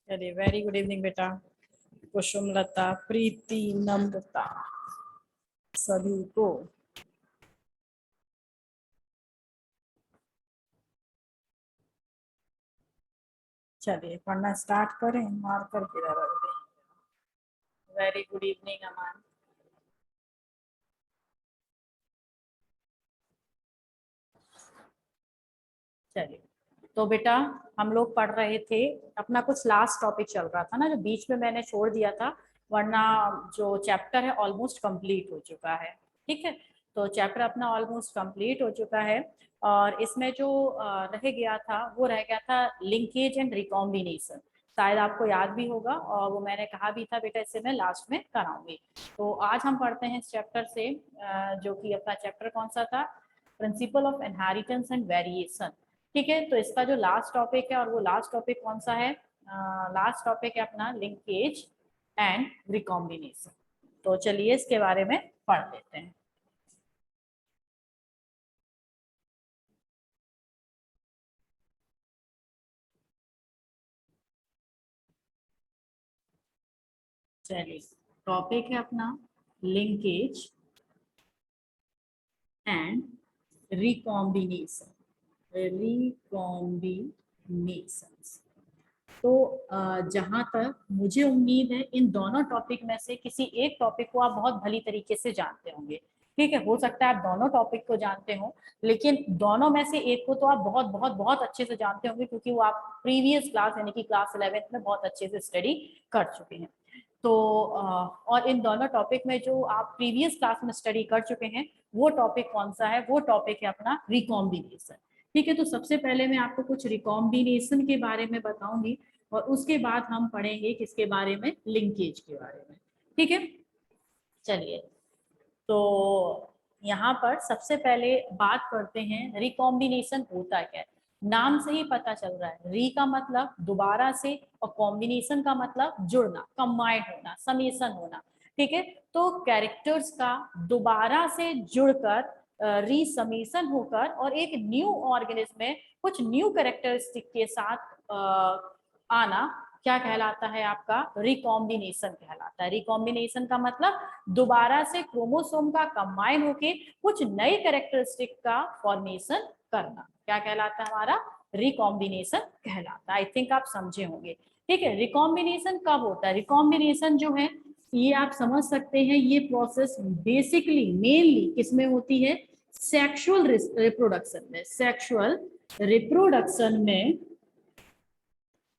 चलिए, very good evening बेटा। कुसुमलता, प्रीति, नम्रता, सभी को चलिए पढ़ना स्टार्ट करें। मार्कर किधर रख दें। वेरी गुड इवनिंग अमान। चलिए, तो बेटा हम लोग पढ़ रहे थे, अपना कुछ लास्ट टॉपिक चल रहा था ना, जो बीच में मैंने छोड़ दिया था, वरना जो चैप्टर है ऑलमोस्ट कंप्लीट हो चुका है। ठीक है, तो चैप्टर अपना ऑलमोस्ट कंप्लीट हो चुका है और इसमें जो रह गया था वो रह गया था लिंकेज एंड रिकॉम्बिनेशन। शायद आपको याद भी होगा और वो मैंने कहा भी था बेटा इससे मैं लास्ट में कराऊंगी। तो आज हम पढ़ते हैं इस चैप्टर से, जो कि अपना चैप्टर कौन सा था, principle of inheritance and variation. ठीक है, तो इसका जो लास्ट टॉपिक है, और वो लास्ट टॉपिक कौन सा है, लास्ट टॉपिक है अपना लिंकेज एंड रिकॉम्बिनेशन। तो चलिए इसके बारे में पढ़ लेते हैं। चलिए, टॉपिक है अपना लिंकेज एंड रिकॉम्बिनेशन। रिकॉम्बिनेशंस। तो जहां तक मुझे उम्मीद है इन दोनों टॉपिक में से किसी एक टॉपिक को आप बहुत भली तरीके से जानते होंगे। ठीक है, हो सकता है आप दोनों टॉपिक को जानते हो, लेकिन दोनों में से एक को तो आप बहुत बहुत बहुत अच्छे से जानते होंगे, क्योंकि वो आप प्रीवियस क्लास यानी कि क्लास 11th में बहुत अच्छे से स्टडी कर चुके हैं। तो और इन दोनों टॉपिक में जो आप प्रीवियस क्लास में स्टडी कर चुके हैं, वो टॉपिक कौन सा है, वो टॉपिक है अपना रिकॉम्बिनेशन। ठीक है, तो सबसे पहले मैं आपको कुछ रिकॉम्बिनेशन के बारे में बताऊंगी और उसके बाद हम पढ़ेंगे किसके बारे में, लिंकेज के बारे में। ठीक है, चलिए, तो यहाँ पर सबसे पहले बात करते हैं रिकॉम्बिनेशन होता क्या है। नाम से ही पता चल रहा है, री का मतलब दोबारा से और कॉम्बिनेशन का मतलब जुड़ना, कंबाइंड होना, समेसन होना। ठीक है, तो कैरेक्टर्स का दोबारा से जुड़कर रीसमेशन होकर और एक न्यू ऑर्गेनिज्म में कुछ न्यू कैरेक्टरिस्टिक के साथ आना क्या कहलाता है, आपका रिकॉम्बिनेशन कहलाता है। रिकॉम्बिनेशन का मतलब दोबारा से क्रोमोसोम का कंबाइन होके कुछ नए कैरेक्टरिस्टिक का फॉर्मेशन करना क्या कहलाता है, हमारा रिकॉम्बिनेशन कहलाता है। आई थिंक आप समझे होंगे। ठीक है, रिकॉम्बिनेशन कब होता है, रिकॉम्बिनेशन जो है ये आप समझ सकते हैं, ये प्रोसेस बेसिकली मेनली किसमें होती है, सेक्सुअल रिप्रोडक्शन में। सेक्सुअल रिप्रोडक्शन में,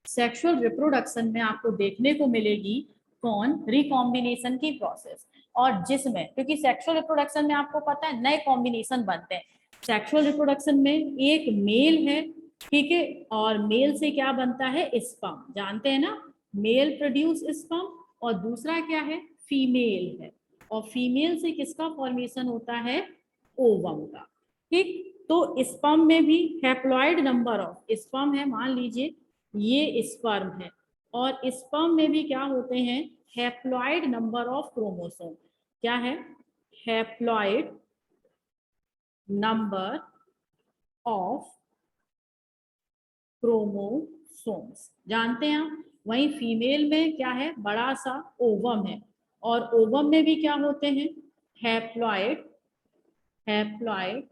सेक्सुअल रिप्रोडक्शन में आपको देखने को मिलेगी कौन, रिकॉम्बिनेशन की प्रोसेस। और जिसमें, क्योंकि सेक्सुअल रिप्रोडक्शन में आपको पता है नए कॉम्बिनेशन बनते हैं। सेक्सुअल रिप्रोडक्शन में एक मेल है, ठीक है, और मेल से क्या बनता है, स्पर्म, जानते हैं ना, मेल प्रोड्यूस स्पर्म, और दूसरा क्या है, फीमेल है, और फीमेल से किसका फॉर्मेशन होता है, ओवम का। ठीक, तो स्पर्म में भी हैप्लॉइड नंबर ऑफ स्पर्म है, मान लीजिए ये स्पर्म है, और स्पर्म में भी क्या होते हैं, हैप्लॉइड नंबर ऑफ क्रोमोसोम। क्या है, हैप्लॉइड नंबर ऑफ क्रोमोसोम्स, जानते हैं आप। वहीं फीमेल में क्या है, बड़ा सा ओवम है, और ओवम में भी क्या होते हैं, haploid haploid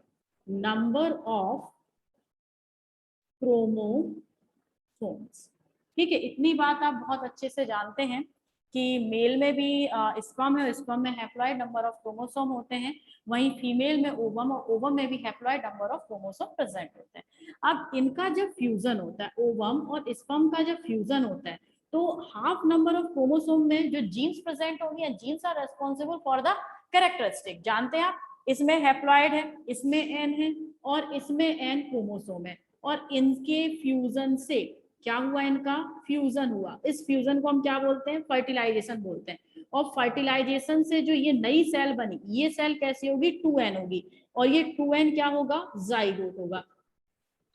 number of chromosomes. ठीक है, इतनी बात आप बहुत अच्छे से जानते हैं कि मेल में भी स्पर्म है, और स्पर्म में हैप्लॉइड नंबर ऑफ क्रोमोसोम होते हैं, वहीं फीमेल में ओवम, और ओवम में भी haploid number of chromosome present होते हैं। अब इनका जब फ्यूजन होता है, ओवम और स्पर्म का जब फ्यूजन होता है, तो हाफ नंबर ऑफ क्रोमोसोम में जो जीन्स प्रेजेंट होंगे, genes are responsible for the characteristic, जानते हैं आप। इसमें हैप्लॉइड है, इसमें एन है, और इसमें एन क्रोमोसोम है, और इनके फ्यूजन से क्या हुआ, इनका फ्यूजन हुआ। इस फ्यूजन को हम क्या बोलते हैं, फर्टिलाइजेशन बोलते हैं। और फर्टिलाइजेशन से जो ये नई सेल बनी, ये सेल कैसी होगी, 2n होगी, और ये 2n क्या होगा, जाइगोट होगा।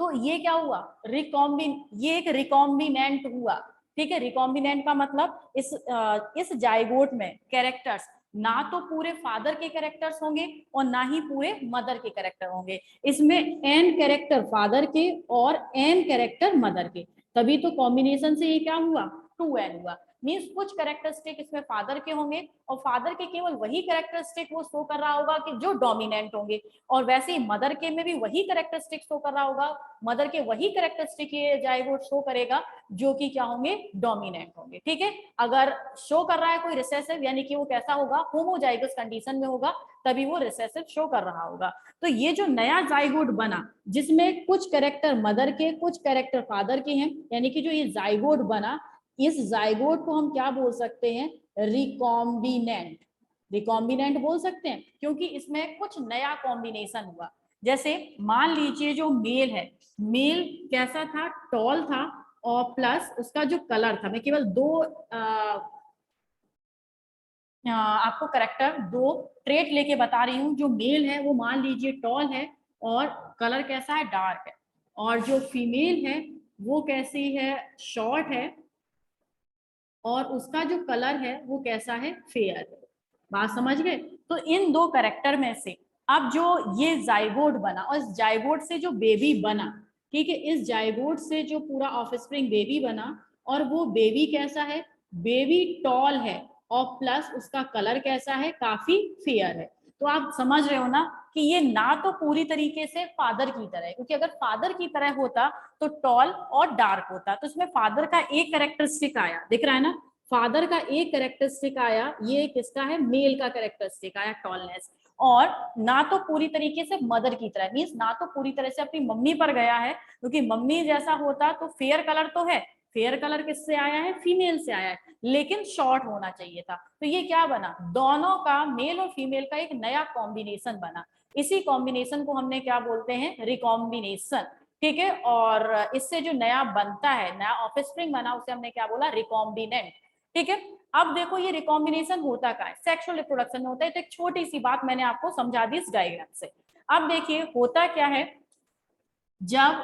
तो ये क्या हुआ, ये एक रिकॉम्बिनेंट हुआ। ठीक है, रिकॉम्बिनेंट का मतलब इस जाइगोट में कैरेक्टर्स ना तो पूरे फादर के कैरेक्टर्स होंगे और ना ही पूरे मदर के कैरेक्टर होंगे। इसमें एन कैरेक्टर फादर के और एन कैरेक्टर मदर के, तभी तो कॉम्बिनेशन से ये क्या हुआ, 2n हुआ। मीन्स कुछ कैरेक्टरिस्टिक इसमें फादर के होंगे और फादर के केवल वही कैरेक्टरिस्टिक वो शो कर रहा होगा कि जो डोमिनेंट होंगे, और वैसे ही मदर के में भी वही कैरेक्टरिस्टिक शो कर रहा होगा, मदर के वही कैरेक्टरिस्टिक ये जाइगोट शो करेगा जो कि क्या होंगे, डोमिनेंट होंगे। ठीक है, अगर शो कर रहा है कोई रिसेसिव यानी कि वो कैसा होगा, होमोजाइगस कंडीशन में होगा, तभी वो रिसेसिव शो कर रहा होगा। तो ये जो नया जाइगोट बना जिसमें कुछ कैरेक्टर मदर के कुछ कैरेक्टर फादर के हैं, यानी कि जो ये जाइगोट बना, इस जाइगोट को हम क्या बोल सकते हैं, रिकॉम्बिनेंट। रिकॉम्बिनेंट बोल सकते हैं क्योंकि इसमें कुछ नया कॉम्बिनेशन हुआ। जैसे मान लीजिए जो मेल है, मेल कैसा था, टॉल था, और प्लस उसका जो कलर था, मैं केवल आपको करेक्टर दो ट्रेट लेके बता रही हूँ। जो मेल है वो मान लीजिए टॉल है और कलर कैसा है, डार्क है, और जो फीमेल है वो कैसी है, शॉर्ट है, और उसका जो कलर है वो कैसा है, फेयर है। बात समझ गए? तो इन दो कैरेक्टर में से अब जो ये जाइगोट बना और इस जाइगोट से जो बेबी बना, ठीक है, इस जाइगोट से जो पूरा ऑफस्प्रिंग बेबी बना, और वो बेबी कैसा है, बेबी टॉल है, और प्लस उसका कलर कैसा है, काफी फेयर है। तो आप समझ रहे हो ना कि ये ना तो पूरी तरीके से फादर की तरह है, क्योंकि अगर फादर की तरह होता तो टॉल और डार्क होता। तो इसमें फादर का एक कैरेक्टरिस्टिक आया, दिख रहा है ना, फादर का एक कैरेक्टरिस्टिक आया, ये किसका है, मेल का कैरेक्टरिस्टिक आया, टॉलनेस। और ना तो पूरी तरीके से मदर की तरह, मीन्स ना तो पूरी तरह से अपनी मम्मी पर गया है, क्योंकि मम्मी जैसा होता तो फेयर कलर तो है, फेयर कलर किससे आया है, फीमेल से आया है, लेकिन शॉर्ट होना चाहिए था। तो ये क्या बना, दोनों का, मेल और फीमेल का एक नया कॉम्बिनेशन बना। इसी कॉम्बिनेशन को हमने क्या बोलते हैं, रिकॉम्बिनेशन। ठीक है, और इससे जो नया बनता है, नया ऑफस्प्रिंग बना, उसे हमने क्या बोला, रिकॉम्बिनेंट। ठीक है, अब देखो ये रिकॉम्बिनेशन होता क्या है, सेक्सुअल रिप्रोडक्शन में होता है। तो एक छोटी सी बात मैंने आपको समझा दी इस डायग्राम से। अब देखिए होता क्या है, जब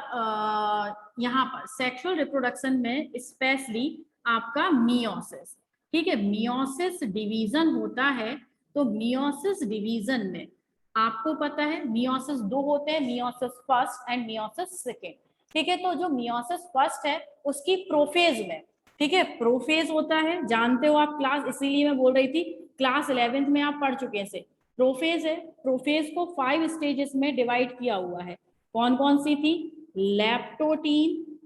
यहाँ पर सेक्सुअल रिप्रोडक्शन में स्पेशली आपका मियोसिस, ठीक है, मियोसिस डिवीजन होता है। तो मियोसिस डिवीजन में आपको पता है मियोसिस दो होते हैं, meiosis first and meiosis second. ठीक है, तो जो मियोसिस फर्स्ट है उसकी प्रोफेज में, ठीक है, प्रोफेज होता है, जानते हो आप क्लास, इसीलिए मैं बोल रही थी क्लास 11th में आप पढ़ चुके हैं। प्रोफेज है, प्रोफेज को 5 स्टेजेस में डिवाइड किया हुआ है। कौन कौन सी थी, leptotene,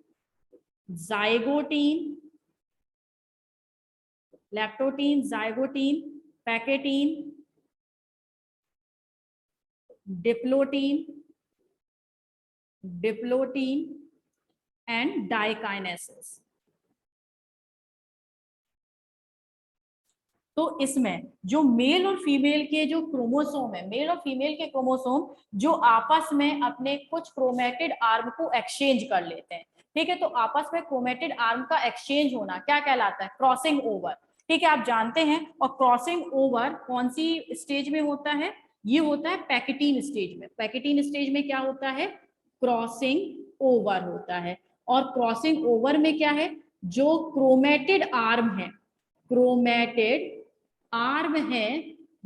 zygotene, leptotene, zygotene, pachytene, diplotene, diplotene and diakinesis. तो इसमें जो मेल और फीमेल के जो क्रोमोसोम है, मेल और फीमेल के क्रोमोसोम जो आपस में अपने कुछ क्रोमेटिड आर्म को एक्सचेंज कर लेते हैं। ठीक है, तो आपस में क्रोमेटिड आर्म का एक्सचेंज होना क्या कहलाता है, क्रॉसिंग ओवर। ठीक है, आप जानते हैं। और क्रॉसिंग ओवर कौन सी स्टेज में होता है, ये होता है पैकेटीन स्टेज में। पैकेटीन स्टेज में क्या होता है, क्रॉसिंग ओवर होता है। और क्रॉसिंग ओवर में क्या है, जो क्रोमेटिड आर्म है, क्रोमेटिड आर्म है,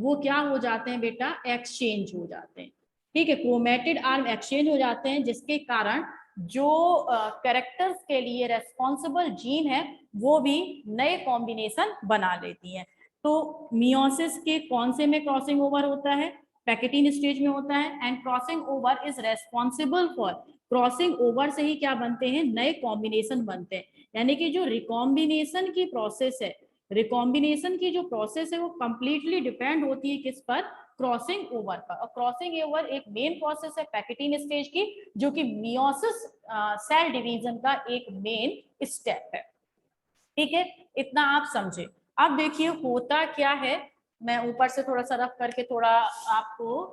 वो क्या हो जाते हैं बेटा, एक्सचेंज हो जाते हैं। ठीक है, क्रोमेटिड आर्म एक्सचेंज हो जाते हैं, जिसके कारण जो कैरेक्टर्स के लिए रेस्पॉन्सिबल जीन है वो भी नए कॉम्बिनेशन बना लेती हैं। तो मियोसिस के कौन से में क्रॉसिंग ओवर होता है, पैकेटीन स्टेज में होता है। And crossing over is responsible for, crossing over से ही क्या बनते हैं, नए कॉम्बिनेशन बनते हैं। यानी कि जो रिकॉम्बिनेशन की प्रोसेस है, रिकॉम्बिनेशन की जो प्रोसेस है वो कंप्लीटली डिपेंड होती है किस पर, क्रॉसिंग ओवर पर। और क्रॉसिंग ओवर एक मेन प्रोसेस है पैकेटीन स्टेज की, जो कि मियोसिस सेल डिवीजन का एक मेन स्टेप है। ठीक है, इतना आप समझे। अब देखिए होता क्या है, मैं ऊपर से थोड़ा सा रफ करके थोड़ा आपको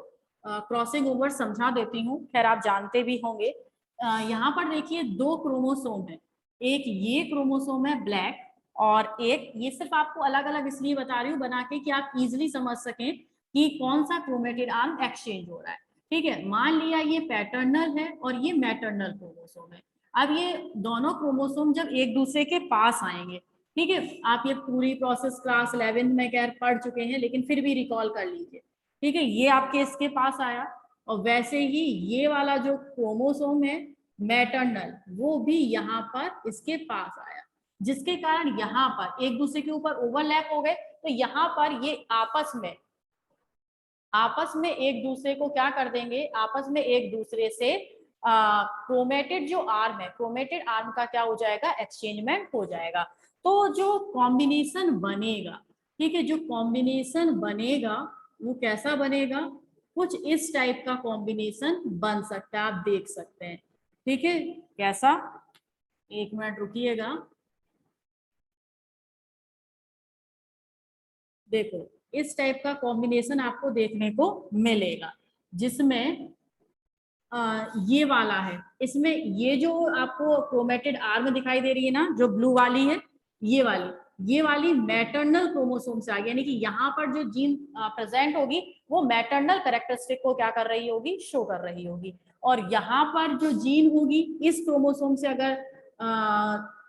क्रॉसिंग ओवर समझा देती हूँ, खैर आप जानते भी होंगे। यहाँ पर देखिए दो क्रोमोसोम है, एक ये क्रोमोसोम है ब्लैक, और एक ये, सिर्फ आपको अलग अलग इसलिए बता रही हूँ बना के कि आप इजिली समझ सकें कि कौन सा क्रोमेटिड आर्म एक्सचेंज हो रहा है। ठीक है, मान लिया ये पैटर्नल है और ये मैटर्नल क्रोमोसोम है। अब ये दोनों क्रोमोसोम जब एक दूसरे के पास आएंगे, ठीक है, आप ये पूरी प्रोसेस क्लास 11 में खैर पढ़ चुके हैं, लेकिन फिर भी रिकॉल कर लीजिए। ठीक है, ये आपके इसके पास आया, और वैसे ही ये वाला जो क्रोमोसोम है मैटर्नल, वो भी यहाँ पर इसके पास आया। जिसके कारण यहाँ पर एक दूसरे के ऊपर ओवरलैप हो गए, तो यहाँ पर ये आपस में एक दूसरे को क्या कर देंगे, आपस में एक दूसरे से क्रोमेटेड जो आर्म है, क्रोमेटेड आर्म का क्या हो जाएगा, एक्सचेंजमेंट हो जाएगा। तो जो कॉम्बिनेशन बनेगा, ठीक है, जो कॉम्बिनेशन बनेगा वो कैसा बनेगा, कुछ इस टाइप का कॉम्बिनेशन बन सकता है, आप देख सकते हैं। ठीक है, कैसा, एक मिनट रुकिएगा। देखो इस टाइप का कॉम्बिनेशन आपको देखने को मिलेगा, जिसमें ये वाला है, इसमें ये जो आपको क्रोमेटेड आर्म दिखाई दे रही है ना, जो ब्लू वाली है, ये वाली मैटरनल क्रोमोसोम से आ गई, यानी कि यहाँ पर जो जीन प्रेजेंट होगी वो मैटरनल कैरेक्टरिस्टिक को क्या कर रही होगी, शो कर रही होगी। और यहाँ पर जो जीन होगी, इस क्रोमोसोम से अगर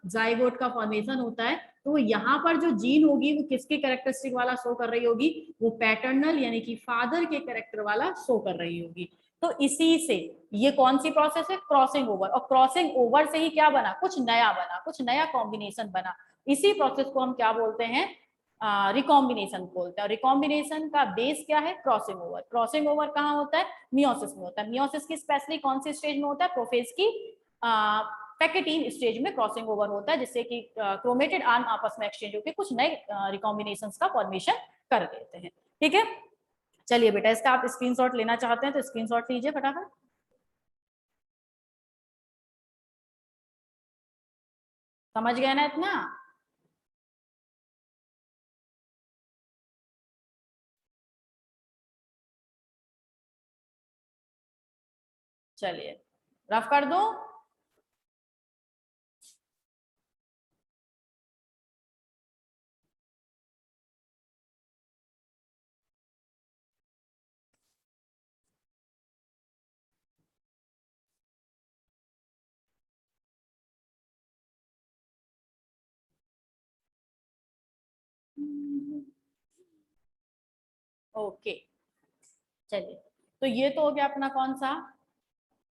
जाइगोट का फॉर्मेशन होता है, तो यहाँ पर जो जीन होगी वो किसके कैरेक्टरिस्टिक वाला शो कर रही होगी, वो पैटर्नल यानी कि फादर के कैरेक्टर वाला शो कर रही होगी। तो इसी से ये कौन सी प्रोसेस है, क्रॉसिंग ओवर, और क्रॉसिंग ओवर से ही क्या बना, कुछ नया बना, कुछ नया कॉम्बिनेशन बना। इसी प्रोसेस को हम क्या बोलते हैं, रिकॉम्बिनेशन बोलते हैं। रिकॉम्बिनेशन का बेस क्या है, क्रॉसिंग ओवर। क्रॉसिंग ओवर कहाँ होता है, मियोसिस में होता है। मियोसिस की स्पेशली कौन सी स्टेज में होता है, प्रोफेज की पैकेटीन स्टेज में क्रॉसिंग ओवर होता है, जिससे कि क्रोमेटेड आर्म आपस में एक्सचेंज होकर कुछ नए रिकॉम्बिनेशंस का फॉर्मेशन कर देते हैं। ठीक है, चलिए बेटा, इसका आप स्क्रीनशॉट लेना चाहते हैं तो स्क्रीनशॉट लीजिए फटाफट। समझ गए ना इतना? चलिए रफ कर दो। ओके, चलिए, तो ये तो हो गया अपना कौन सा,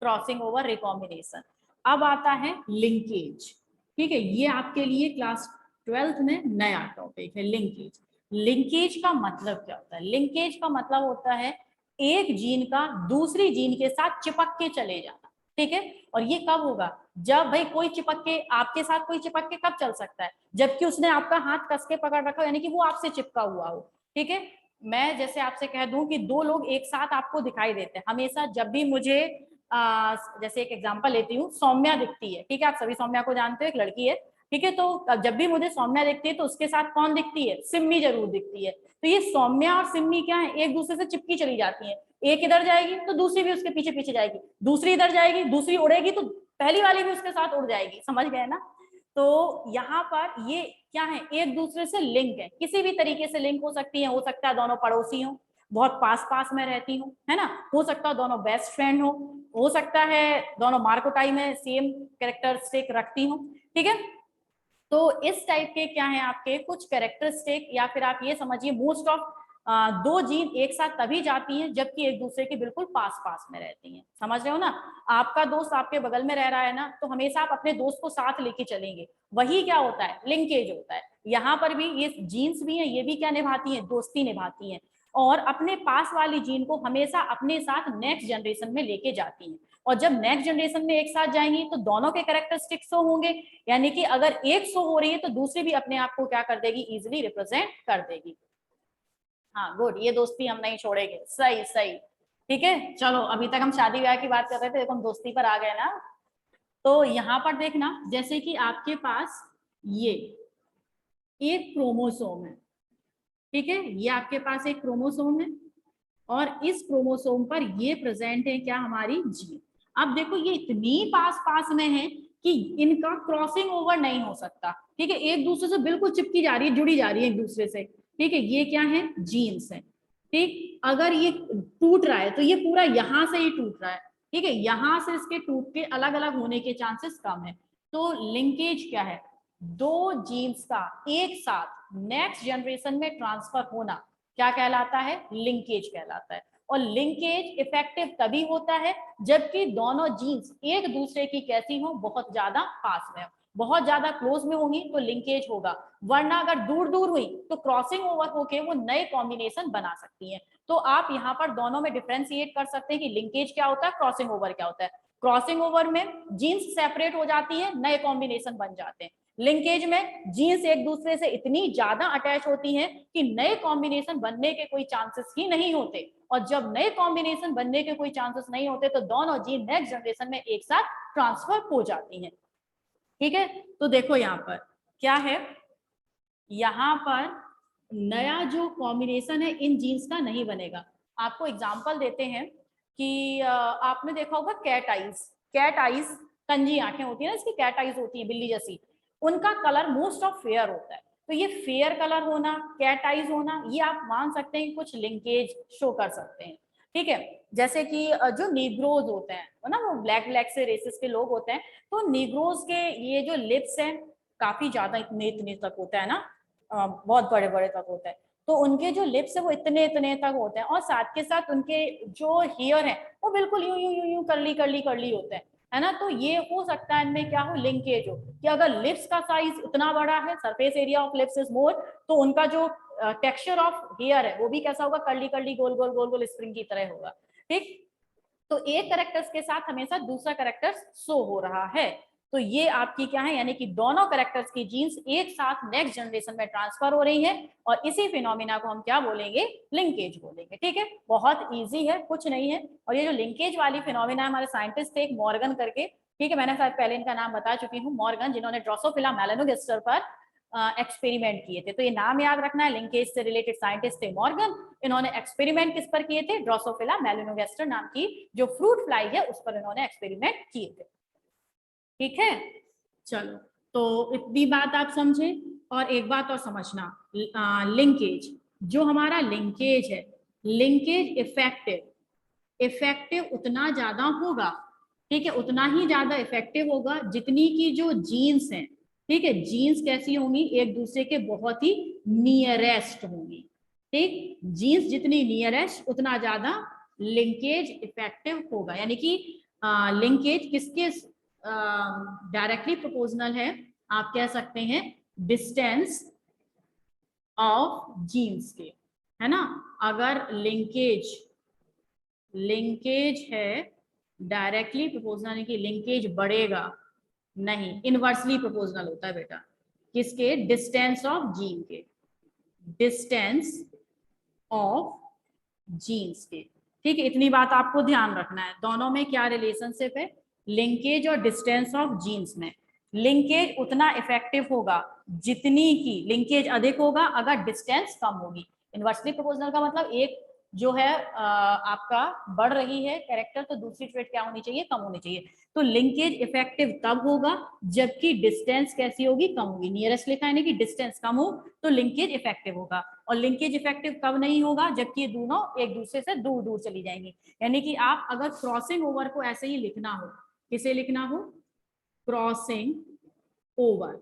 क्रॉसिंग ओवर रिकॉम्बिनेशन। अब आता है लिंकेज। ठीक है, ये आपके लिए क्लास 12th में नया टॉपिक है, लिंकेज। लिंकेज का मतलब क्या होता है, लिंकेज का मतलब होता है एक जीन का दूसरी जीन के साथ चिपक के चले जाना। ठीक है, और ये कब होगा, जब भाई कोई चिपक के आपके साथ, कोई चिपक के कब चल सकता है, जबकि उसने आपका हाथ कस के पकड़ रखा हो, यानी कि वो आपसे चिपका हुआ हो। ठीक है, मैं जैसे आपसे कह दूं कि दो लोग एक साथ आपको दिखाई देते हैं, हमेशा जब भी मुझे जैसे एक एग्जांपल लेती हूँ, सौम्या दिखती है, ठीक है, आप सभी सौम्या को जानते हो, एक लड़की है, ठीक है, तो जब भी मुझे सौम्या दिखती है तो उसके साथ कौन दिखती है, सिम्मी जरूर दिखती है। तो ये सौम्या और सिम्मी क्या है, एक दूसरे से चिपकी चली जाती है, एक इधर जाएगी तो दूसरी भी उसके पीछे पीछे जाएगी, दूसरी इधर जाएगी, दूसरी उड़ेगी तो पहली वाली भी उसके साथ उड़ जाएगी। समझ गए ना? तो यहाँ पर ये क्या है, एक दूसरे से लिंक है, किसी भी तरीके से लिंक हो सकती है, हो सकता है दोनों पड़ोसी हो, बहुत पास पास में रहती हूँ, है ना, हो सकता है दोनों बेस्ट फ्रेंड हो सकता है दोनों मार्कोटाई में सेम कैरेक्टरिस्टिक रखती हूँ। ठीक है, तो इस टाइप के क्या है आपके कुछ कैरेक्टरिस्टिक, या फिर आप ये समझिए मोस्ट ऑफ दो जीन एक साथ तभी जाती हैं जबकि एक दूसरे के बिल्कुल पास पास में रहती हैं। समझ रहे हो ना? आपका दोस्त आपके बगल में रह रहा है ना, तो हमेशा आप अपने दोस्त को साथ लेके चलेंगे, वही क्या होता है, लिंकेज होता है। यहाँ पर भी ये जीन्स भी हैं, ये भी क्या निभाती हैं, दोस्ती निभाती हैं, और अपने पास वाली जीन को हमेशा अपने साथ नेक्स्ट जनरेशन में लेके जाती हैं। और जब नेक्स्ट जनरेशन में एक साथ जाएंगी तो दोनों के कैरेक्टरिस्टिक्स शो होंगे, यानी कि अगर एक शो हो रही है तो दूसरी भी अपने आप को क्या कर देगी, इजिली रिप्रेजेंट कर देगी। हाँ गुड, ये दोस्ती हम नहीं छोड़ेंगे, सही सही। ठीक है, चलो अभी तक हम शादी ब्याह की बात कर रहे थे, देखो हम दोस्ती पर आ गए ना। तो यहाँ पर देखना, जैसे कि आपके पास ये एक क्रोमोसोम है, ठीक है, ये आपके पास एक क्रोमोसोम है, और इस क्रोमोसोम पर ये प्रेजेंट है क्या, हमारी जीन। अब देखो ये इतनी पास पास में है कि इनका क्रॉसिंग ओवर नहीं हो सकता। ठीक है, एक दूसरे से बिल्कुल चिपकी जा रही है, जुड़ी जा रही है एक दूसरे से। ठीक है, ये क्या है, जीन्स है। ठीक, अगर ये टूट रहा है तो ये पूरा यहां से ही टूट रहा है। ठीक है, यहां से इसके टूट के अलग अलग होने के चांसेस कम है। तो लिंकेज क्या है, दो जीन्स का एक साथ नेक्स्ट जनरेशन में ट्रांसफर होना क्या कहलाता है, लिंकेज कहलाता है। और लिंकेज इफेक्टिव तभी होता है जबकि दोनों जीन्स एक दूसरे की कैसी हो, बहुत ज्यादा पास में हो। बहुत ज्यादा क्लोज में होंगी तो लिंकेज होगा, वरना अगर दूर दूर हुई तो क्रॉसिंग ओवर होके वो नए कॉम्बिनेशन बना सकती हैं। तो आप यहाँ पर दोनों में डिफ्रेंशिएट कर सकते हैं कि लिंकेज क्या होता है, क्रॉसिंग ओवर क्या होता है। क्रॉसिंग ओवर में जीन्स सेपरेट हो जाती है, नए कॉम्बिनेशन बन जाते हैं। लिंकेज में जीन्स एक दूसरे से इतनी ज्यादा अटैच होती हैं कि नए कॉम्बिनेशन बनने के कोई चांसेस ही नहीं होते, और जब नए कॉम्बिनेशन बनने के कोई चांसेस नहीं होते तो दोनों जीन नेक्स्ट जनरेशन में एक साथ ट्रांसफर हो जाती हैं। ठीक है, तो देखो यहाँ पर क्या है, यहाँ पर नया जो कॉम्बिनेशन है इन जीन्स का नहीं बनेगा। आपको एग्जांपल देते हैं कि आपने देखा होगा कैट आइज, कैट आइज कंजी आंखें होती है ना इसकी, कैट आइज होती है बिल्ली जैसी, उनका कलर मोस्ट ऑफ फेयर होता है। तो ये फेयर कलर होना, कैट आइज होना, ये आप मान सकते हैं कुछ लिंकेज शो कर सकते हैं। ठीक है, जैसे कि जो नीग्रोज होते हैं ना, वो ब्लैक ब्लैक से रेसेस के लोग होते हैं, तो नीग्रोज के ये जो लिप्स हैं काफी ज्यादा इतने इतने तक होता है ना, बहुत बड़े बड़े तक होता है, तो उनके जो लिप्स है वो इतने इतने तक होते हैं, और साथ के साथ उनके जो हेयर है वो बिल्कुल यूं यूं यूं यूं करली करली करली होते हैं, है ना। तो ये हो सकता है इनमें क्या हो, लिंकेज हो, कि अगर लिप्स का साइज इतना बड़ा है, surface area of lips is more, तो उनका जो टेक्सचर ऑफ हेयर है वो भी कैसा होगा, कर्ली कर्ली गोल गोल गोल गोल स्प्रिंग की तरह होगा। ठीक, तो एक करेक्टर्स के साथ हमेशा दूसरा करेक्टर्स शो हो रहा है, तो ये आपकी क्या है, यानी कि दोनों करेक्टर्स की जीन्स एक साथ नेक्स्ट जनरेशन में ट्रांसफर हो रही है, और इसी फिनोमिना को हम क्या बोलेंगे, लिंकेज बोलेंगे। ठीक है, बहुत इजी है, कुछ नहीं है। और ये जो लिंकेज वाली फिनोमिना, हमारे साइंटिस्ट थे एक मॉर्गन करके, ठीक है, मैंने शायद पहले इनका नाम बता चुकी हूँ, मॉर्गन, जिन्होंने ड्रोसोफिला मेलानोगास्टर पर एक्सपेरिमेंट किए थे। तो ये नाम याद रखना है, लिंकेज से रिलेटेड साइंटिस्ट थे मॉर्गन। इन्होंने एक्सपेरिमेंट किस पर किए थे, ड्रोसोफिला मेलानोगास्टर नाम की जो फ्रूट फ्लाई है उस पर इन्होंने एक्सपेरिमेंट किए थे। ठीक है, चलो, तो इतनी बात आप समझे। और एक बात और समझना, लिंकेज, जो हमारा लिंकेज है, लिंकेज इफेक्टिव, इफेक्टिव उतना ज्यादा होगा, ठीक है, उतना ही ज्यादा इफेक्टिव होगा जितनी की जो जीन्स हैं, ठीक है, जीन्स कैसी होंगी, एक दूसरे के बहुत ही नियरेस्ट होंगी। ठीक, जीन्स जितनी नियरेस्ट उतना ज्यादा लिंकेज इफेक्टिव होगा, यानी कि लिंकेज किसके डायरेक्टली प्रोपोर्शनल है, आप कह सकते हैं डिस्टेंस ऑफ जीन्स के, है ना। अगर लिंकेज, लिंकेज है डायरेक्टली प्रोपोर्शनल, यानी कि लिंकेज बढ़ेगा नहीं, इनवर्सली प्रोपोर्शनल होता है बेटा, किसके, डिस्टेंस ऑफ जीन के, डिस्टेंस ऑफ जीन्स के। ठीक है, इतनी बात आपको ध्यान रखना है, दोनों में क्या रिलेशनशिप है, लिंकेज और डिस्टेंस ऑफ जीन्स में। लिंकेज उतना इफेक्टिव होगा जितनी की लिंकेज अधिक होगा अगर डिस्टेंस कम होगी। इनवर्सली प्रोपोर्शनल का मतलब एक जो है आपका बढ़ रही है कैरेक्टर, तो दूसरी ट्रेट क्या होनी चाहिए, कम होनी चाहिए। तो लिंकेज इफेक्टिव तब होगा जबकि डिस्टेंस कैसी होगी, कम होगी। नियरेस्ट लिखा है ना कि डिस्टेंस कम हो तो लिंकेज इफेक्टिव होगा, और लिंकेज इफेक्टिव कब नहीं होगा, जबकि ये दोनों एक दूसरे से दूर दूर चली जाएंगी। यानी कि आप अगर क्रॉसिंग ओवर को ऐसे ही लिखना हो, किसे लिखना हो, क्रॉसिंग ओवर,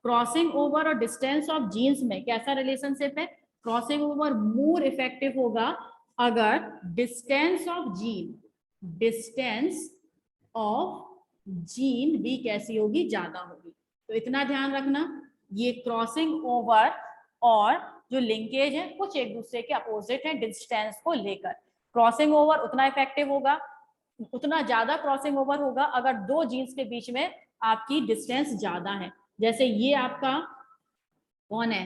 क्रॉसिंग ओवर और डिस्टेंस ऑफ जीन्स में कैसा रिलेशनशिप है, क्रॉसिंग ओवर मोर इफेक्टिव होगा अगर distance of gene, distance of gene भी कैसी होगी, ज्यादा होगी। तो इतना ध्यान रखना, ये क्रॉसिंग ओवर और जो लिंकेज है कुछ एक दूसरे के अपोजिट है डिस्टेंस को लेकर। क्रॉसिंग ओवर उतना इफेक्टिव होगा, उतना ज्यादा क्रॉसिंग ओवर होगा अगर दो जीन्स के बीच में आपकी डिस्टेंस ज्यादा है। जैसे ये आपका कौन है,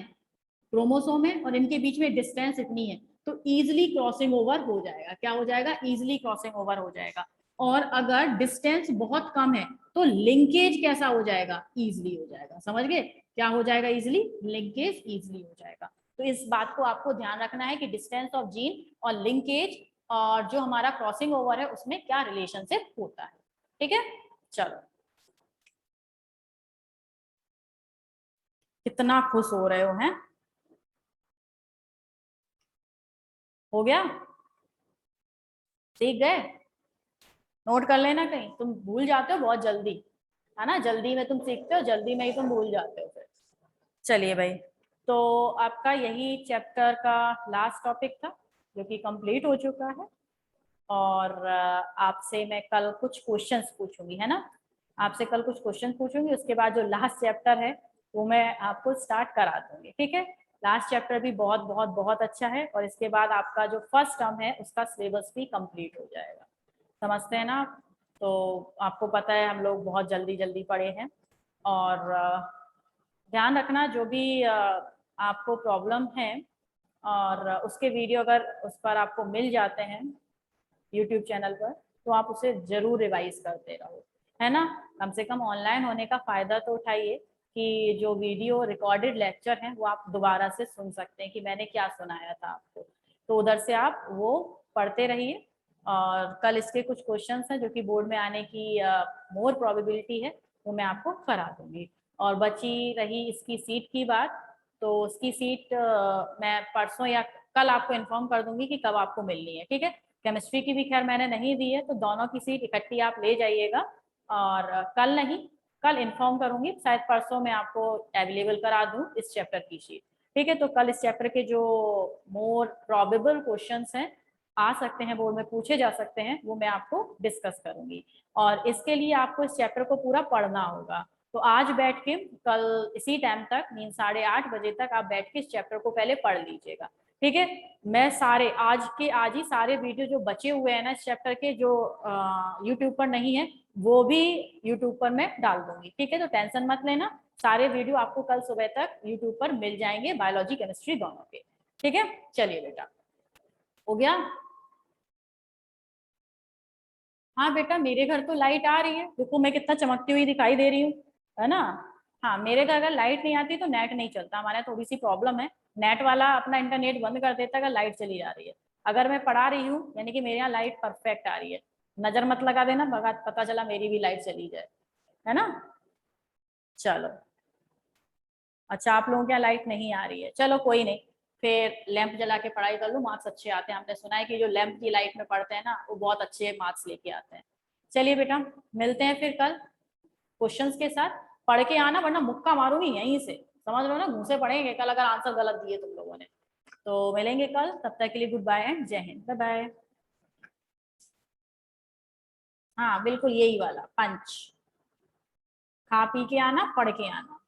क्रोमोसोम है, और इनके बीच में डिस्टेंस इतनी है, तो इजिली क्रॉसिंग ओवर हो जाएगा। क्या हो जाएगा, इजिली क्रॉसिंग ओवर हो जाएगा। और अगर डिस्टेंस बहुत कम है तो लिंकेज कैसा हो जाएगा, इजिली हो जाएगा। समझ गए, क्या हो जाएगा, इजिली, लिंकेज इजिली हो जाएगा। तो इस बात को आपको ध्यान रखना है कि डिस्टेंस ऑफ जीन और लिंकेज और जो हमारा क्रॉसिंग ओवर है उसमें क्या रिलेशनशिप होता है। ठीक है, चलो, कितना खुश हो रहे हो, हैं, हो गया, सीख गए, नोट कर लेना, कहीं तुम भूल जाते हो बहुत जल्दी, है ना, जल्दी में तुम सीखते हो, जल्दी में ही तुम भूल जाते हो फिर। चलिए भाई, तो आपका यही चैप्टर का लास्ट टॉपिक था जो कि कंप्लीट हो चुका है, और आपसे मैं कल कुछ क्वेश्चंस पूछूंगी, है ना। आपसे कल कुछ क्वेश्चन पूछूंगी, उसके बाद जो लास्ट चैप्टर है वो मैं आपको स्टार्ट करा दूंगी, ठीक है। लास्ट चैप्टर भी बहुत बहुत बहुत अच्छा है, और इसके बाद आपका जो फर्स्ट टर्म है उसका सिलेबस भी कंप्लीट हो जाएगा। समझते हैं ना आप? तो आपको पता है हम लोग बहुत जल्दी जल्दी पढ़े हैं। और ध्यान रखना, जो भी आपको प्रॉब्लम है और उसके वीडियो अगर उस पर आपको मिल जाते हैं यूट्यूब चैनल पर, तो आप उसे जरूर रिवाइज करते रहो, है ना। कम से कम ऑनलाइन होने का फायदा तो उठाइए कि जो वीडियो रिकॉर्डेड लेक्चर हैं वो आप दोबारा से सुन सकते हैं कि मैंने क्या सुनाया था आपको। तो उधर से आप वो पढ़ते रहिए। और कल इसके कुछ क्वेश्चंस हैं जो कि बोर्ड में आने की मोर प्रोबेबिलिटी है, वो मैं आपको करा दूंगी। और बची रही इसकी सीट की बात, तो उसकी सीट मैं परसों या कल आपको इन्फॉर्म कर दूंगी कि कब आपको मिलनी है, ठीक है। केमिस्ट्री की भी खैर मैंने नहीं दी है, तो दोनों की सीट इकट्ठी आप ले जाइएगा। और कल नहीं, कल इन्फॉर्म करूंगी, शायद परसों मैं आपको अवेलेबल करा दूं इस चैप्टर की शीट, ठीक है। तो कल इस चैप्टर के जो मोर प्रोबेबल क्वेश्चंस हैं, आ सकते हैं बोर्ड में पूछे जा सकते हैं, वो मैं आपको डिस्कस करूंगी। और इसके लिए आपको इस चैप्टर को पूरा पढ़ना होगा। तो आज बैठ के कल इसी टाइम तक, मीन 8:30 बजे तक आप बैठ के इस चैप्टर को पहले पढ़ लीजिएगा, ठीक है। मैं सारे आज ही सारे वीडियो जो बचे हुए हैं ना इस चैप्टर के, जो यूट्यूब पर नहीं है, वो भी यूट्यूब पर मैं डाल दूंगी, ठीक है। तो टेंशन मत लेना, सारे वीडियो आपको कल सुबह तक यूट्यूब पर मिल जाएंगे, बायोलॉजी केमिस्ट्री दोनों के, ठीक है। चलिए बेटा, हो गया। हाँ बेटा, मेरे घर तो लाइट आ रही है, देखो मैं कितना चमकती हुई दिखाई दे रही हूँ, है ना। हाँ, मेरे घर अगर लाइट नहीं आती तो नेट नहीं चलता, हमारे यहाँ थोड़ी सी प्रॉब्लम है, नेट वाला अपना इंटरनेट बंद कर देता है अगर लाइट चली जा रही है। अगर मैं पढ़ा रही हूँ यानी कि मेरे यहाँ लाइट परफेक्ट आ रही है। नजर मत लगा देना, पता चला मेरी भी लाइट चली जाए, है ना। चलो, अच्छा आप लोगों के यहाँ लाइट नहीं आ रही है, चलो कोई नहीं, फिर लैंप जला के पढ़ाई कर लो, मार्क्स अच्छे आते हैं। हमने सुना है कि जो लैंप की लाइट में पढ़ते हैं ना वो बहुत अच्छे मार्क्स लेके आते हैं। चलिए बेटा, मिलते हैं फिर कल क्वेश्चंस के साथ। पढ़ के आना, वरना मुक्का मारूंगी यहीं से, समझ लो ना, मुंह से पढ़ेंगे कल अगर आंसर गलत दिए तुम लोगों ने। तो मिलेंगे कल, तब तक के लिए गुड बाय एंड जय हिंद, बाय बाय। हाँ बिल्कुल, यही वाला पंच, खा पी के आना, पढ़ के आना।